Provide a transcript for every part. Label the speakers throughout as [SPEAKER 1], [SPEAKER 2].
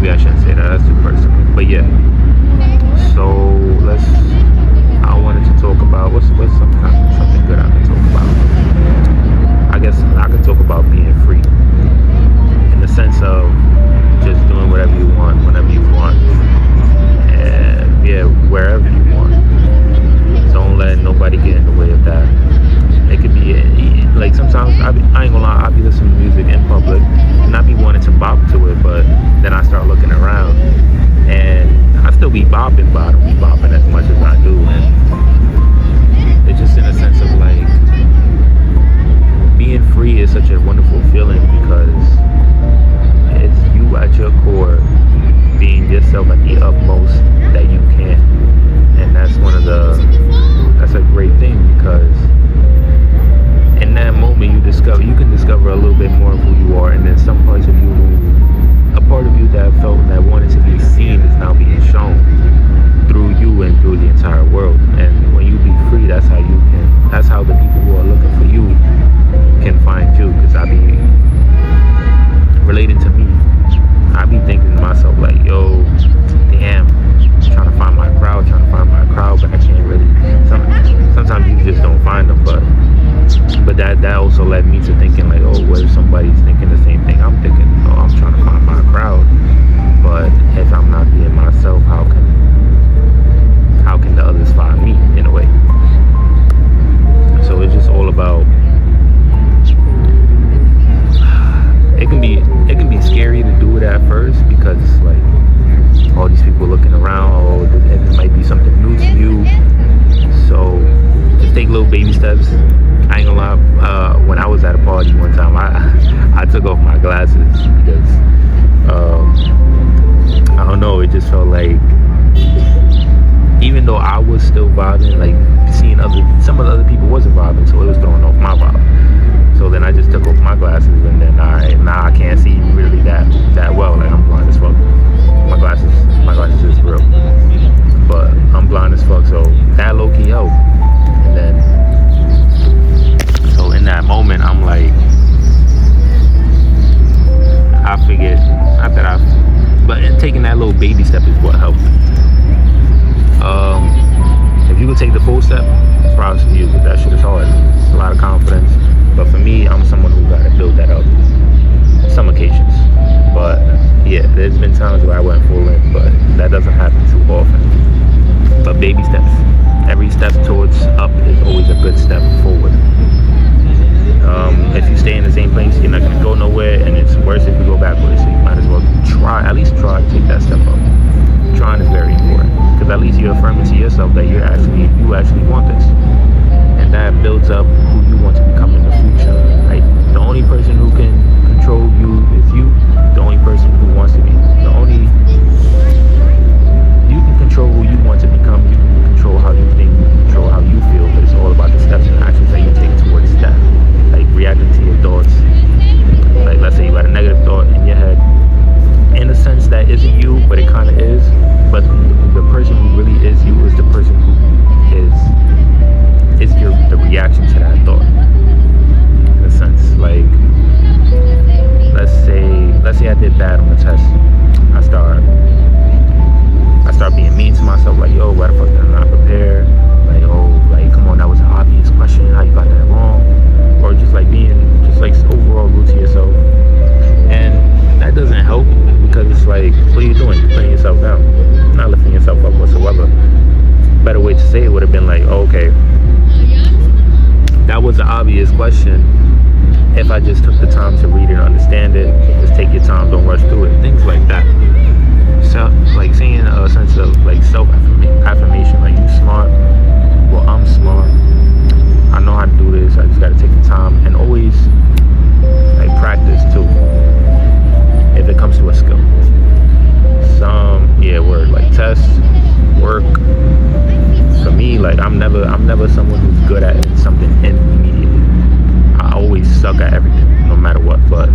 [SPEAKER 1] maybe I shouldn't say that. That's too personal. But yeah. So I wanted to talk about what's something good I can talk about. I guess I can talk about being free in the sense of just doing whatever you want, whenever you want, and yeah, wherever you want. Don't let nobody get in the way of that. It could be like sometimes I ain't gonna lie, I be listening to music in public and I be wanting to bop to it, but then I start looking around and I still be bopping, but I don't be bopping as much as I do. And it's just in a sense of like being free is such a wonderful feeling because it's you at your core being yourself at the utmost that you can. And that's a great thing because in that moment you can discover a little bit more of who you are, and then some parts of you, a part of you that felt that wanted to be seen is now being shown through you and through the entire world. And when you be free, that's how the people who are looking for you can find you. Because I be relating to me, I be thinking to myself like, yo, damn, trying to find my crowd, but I can't really. Sometimes you just don't find them, but that also led me to thinking like, oh, what if somebody's thinking the same thing I'm thinking? Oh, I'm trying to find my crowd, but if I'm not being myself, how can the others find me in a way? So it's just all about. It can be scary to do it at first because it's like all these people looking around. Oh, it might be something new to you. So just take little baby steps. I ain't gonna lie, when I was at a party one time, I took off my glasses because I don't know, it just felt like even though I was still vibing, like seeing some of the other people wasn't vibing, so it was throwing off my vibe. So then I just took off my glasses and then now I can't see really that well. Like I'm blind as fuck. My glasses is real, but I'm blind as fuck, so that low key helped. And then so in that moment I'm like, I figured but taking that little baby step is what helped. If you could take the full step, props to you, but that shit is hard. It's a lot of confidence, but for me, I'm someone who gotta build that up some occasions. But yeah, there's been times where I went full in, but that doesn't happen too often. But baby steps, every step towards up is always a good step forward. If you stay in the same place, you're not gonna go nowhere, and it's worse if you go backwards. So you might as well at least try to take that step up. Trying is very important because at least you're affirming to yourself that you actually want this, and that builds up who you want to become in the future. Like the only person who can control you is you. The only person who wants to be you can control who you want to become. You can control how you think, you can control how you feel, but it's all about the steps and actions that you take towards that. Like reacting to your thoughts. Like let's say you had a negative thought in your head, in a sense that isn't you, but it kind of is. But the person who really is you is the person who is the reaction to that thought. In a sense, like let's say I did bad on the test. I start being mean to myself, like, yo, why the fuck did I not prepare? Like, oh, like, come on, that was an obvious question. How you got that wrong? Or just like overall rude to yourself. And that doesn't help because it's like, what are you doing? You're putting yourself down, not lifting yourself up whatsoever. Better way to say it would have been like, oh, okay, that was an obvious question. If I just took the time to read it and understand it, just take your time, don't rush through it, things like that. So, like saying a sense of like self-affirmation, like you smart, well I'm smart, I know how to do this, I just gotta take the time and always like practice too. If it comes to a skill, like tests, work. For me, like I'm never someone who's good at something immediately. I always suck at everything, no matter what. But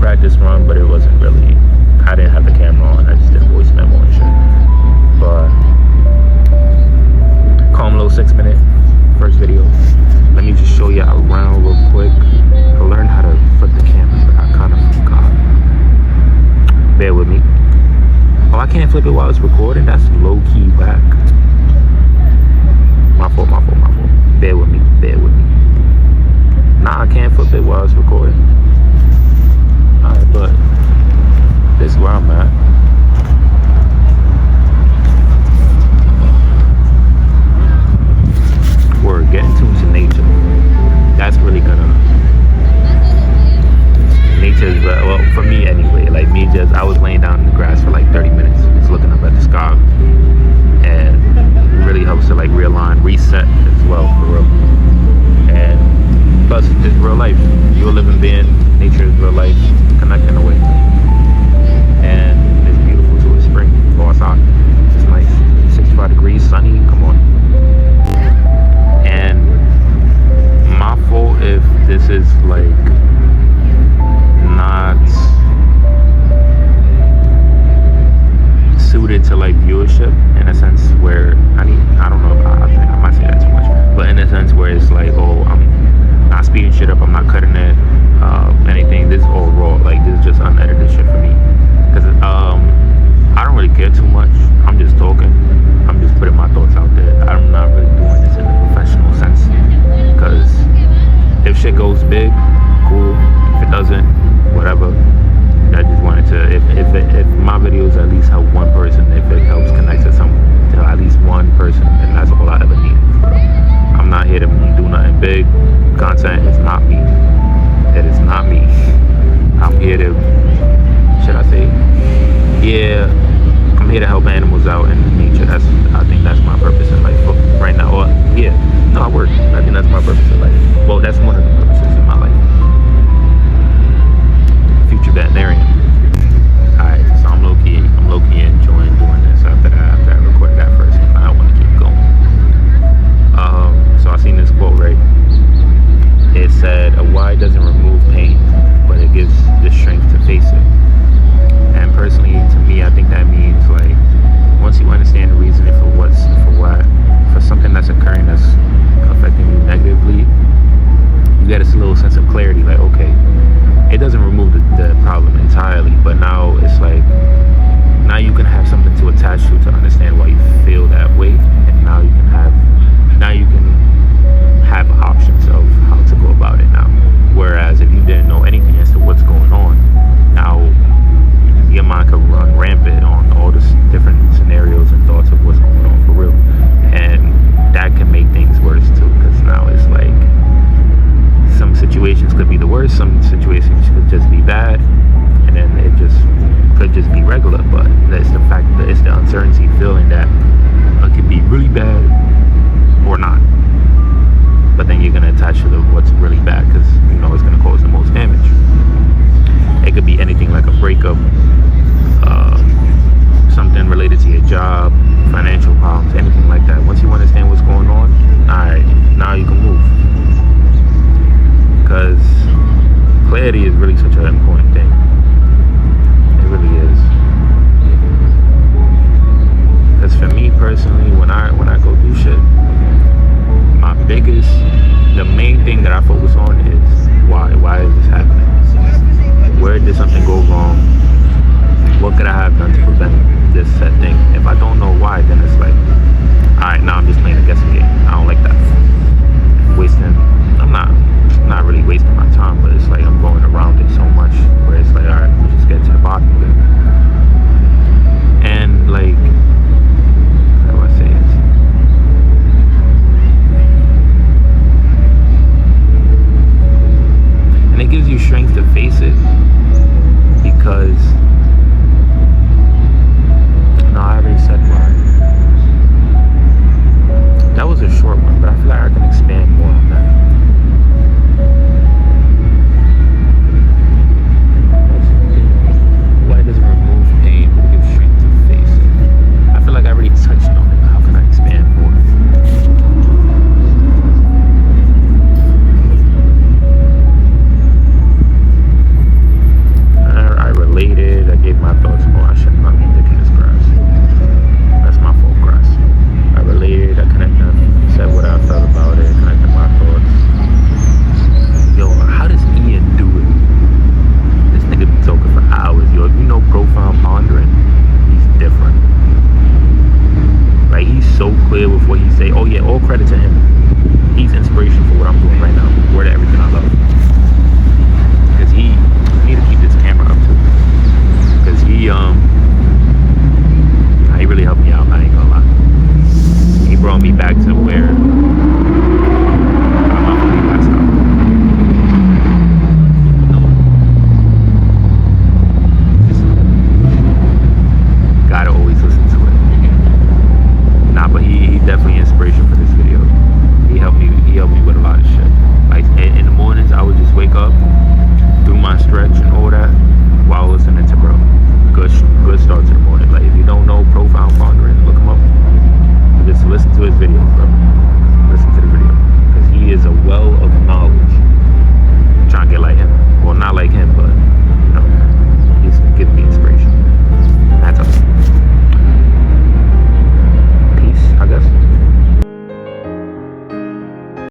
[SPEAKER 1] practice run, but it wasn't really. I didn't have the camera on. I just did a voice memo and shit. But calm little 6-minute first video. Let me just show you around real quick. I learned how to flip the camera, but I kind of forgot. Bear with me. Oh, I can't flip it while it's recording. That's low key back. My fault. Bear with me. Nah, I can't flip it while it's recording. Alright, but this is where I'm at. We're getting tuned to nature. That's really gonna. Nature's, well, for me anyway. Like me, I was laying down in the grass for like 30 minutes, just looking up at the sky, and it really helps to like realign, reset as well, for real. And plus, it's real life. You're a living being. Nature is real life. Connect in a way. And it's beautiful too. It's spring. Go outside. It's nice. 65 degrees, sunny. Come on. And my fault if this is like not suited to like viewership, in a sense where I don't know, I think I might say that too much, but in a sense where it's like, oh, I'm not speeding shit up, I'm not cutting it, anything. This is all raw. Like, this is just unedited shit for me, because I don't really care too much. I'm just talking. I'm just putting my thoughts out there. I'm not really doing this in a professional sense, because if shit goes big, cool. If it doesn't, whatever. I just wanted to, if my videos at least help one person, if it helps connect to at least one person, then that's all I ever need. I'm not here to do nothing big. Content is not me. It is not me. I'm here to, should I say? Yeah, I'm here to help animals out in nature. I think that's my purpose in life right now. Or, yeah, no, I work. I think that's my purpose in life. Well, that's one of the purposes in my life. Future veterinarian. Alright, so I'm low-key enjoying doing this after I recorded that first one. I want to keep going. So I seen this quote, right? It said, a why doesn't remove pain, but it gives the strength to face it. And personally, to me, I think that means like, once you understand the reasoning for something that's occurring that's affecting you negatively, you get a little sense of clarity, like, okay, it doesn't remove the problem entirely, but now it's like, now you can have something to attach to understand why you feel that way, and now you can have options of how to go about it now. Whereas if you didn't know anything as to what's going on, now your mind could run rampant on all the different scenarios and thoughts of what's going on for real, and that can make things worse too, because now it's like, some situations could be the worst, some situations could just be bad, and then it just could just be regular. But it's the fact that it's the uncertainty feeling that it could be really bad or not, but then you're going to attach to what's really bad, because you know it's going to cause the most damage. It could be anything like a breakup, something related to your job, financial problems, anything like that. Once you understand what's going on, alright, now you can move. Because clarity is really such an important thing. It really is. Because for me personally, when I go do shit, the main thing that I focus on is why is this happening? Where did something go wrong? What could I have done to prevent this said thing? If I don't know why, then it's like, alright, now I'm just playing a guessing game. I don't like that. I'm not really wasting my time, but it's like I'm going around it so much where it's like, alright, we'll just get to the bottom of it. And like, how do I say it? And it gives you strength to face it,